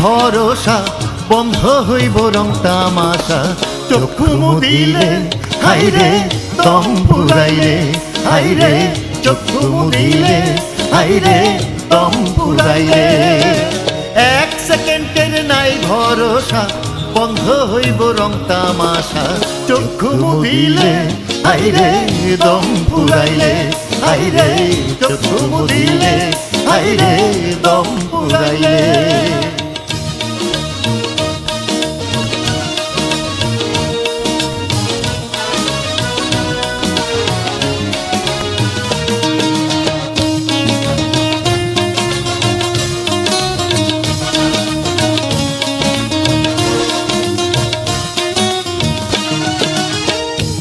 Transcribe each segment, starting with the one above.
ভরসা বন্ধ হইব রং তামাশা চক্ষু মুদিলে হাইরে দম ফুরাইলে হাইরে চক্ষু মুদিলে হাইরে দম ফুরাইলে এক সেকেন্ডের নাই ভরসা বন্ধ হইব রং তামাশা চক্ষু মুদিলে হাইরে দম ফুরাইলে হাইরে চক্ষু মুদিলে হাইরে দম ফুরাইলে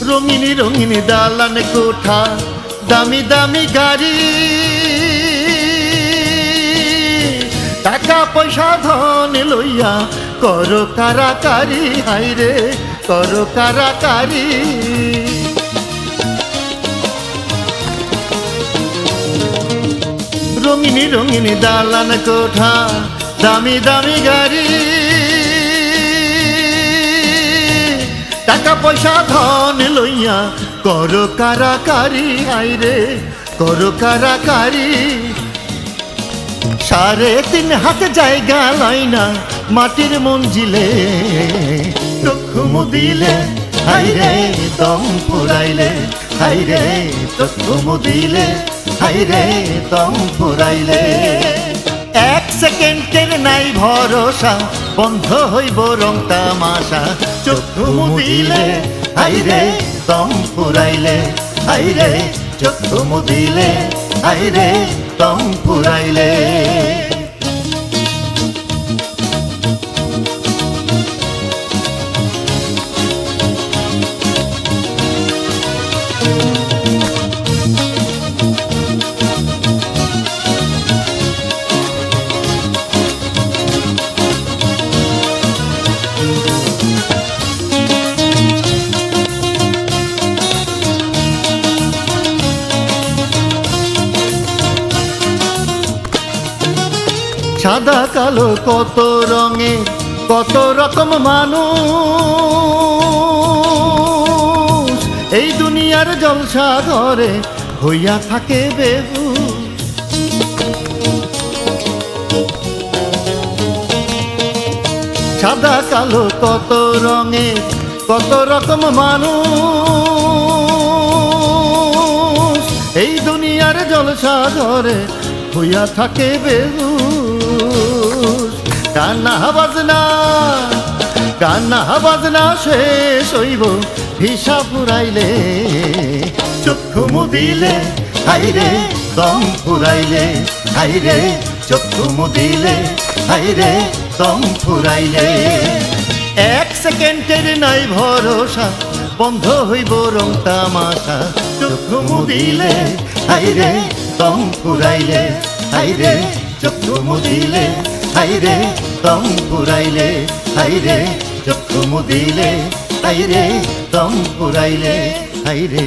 রঙিনী রঙিনী দালান কোঠা দামি দামি গাড়ি টাকা পয়সা ধন লইয়া করো কারাকারি হাইরে করো কারাকারি রঙিনী রঙিনী দালান কোঠা দামি দামি গাড়ি টাকা পয়সা ধন লইয়া করো কারাকারি হাইরে করো কারাকারি 3.5 হাত জায়গা লয় না মাটির মঞ্জিলে চক্ষু মুদিলে হাইরে দম ফুরাইলে হাইরে চক্ষু মুদিলে হাইরে দম ফুরাইলে এক সেকেন্ডের নাই ভরসা বন্ধ হইব রং তামাশা চক্ষু মুদিলে হাইরে দম ফুরাইলে হাইরে চক্ষু মুদিলে হাইরে দম ফুরাইলে সাদা কালো কত রঙে কত রকম মানুষ এই দুনিয়ার জলসা ঘরে হইয়া থাকে বেহু সাদা কালো কত রঙে কত রকম মানুষ এই দুনিয়ার জলসা ঘরে হইয়া থাকে বেহু কান্না বাজনা শেষ হইব ভিসা ফুরাইলে চক্ষু মুদিলে হাইরে দম ফুরাইলে হাইরে চক্ষু মুদিলে হাইরে দম ফুরাইলে এক সেকেন্ডের নাই ভরসা বন্ধ হইব রং তামাশা চক্ষু মুদিলে হাইরে দম ফুরাইলে হাইরে চক্ষু মুদিলে হাইরে দম ফুরাইলে হাইরে চক্ষু মুদিলে হাইরে দম ফুরাইলে হাইরে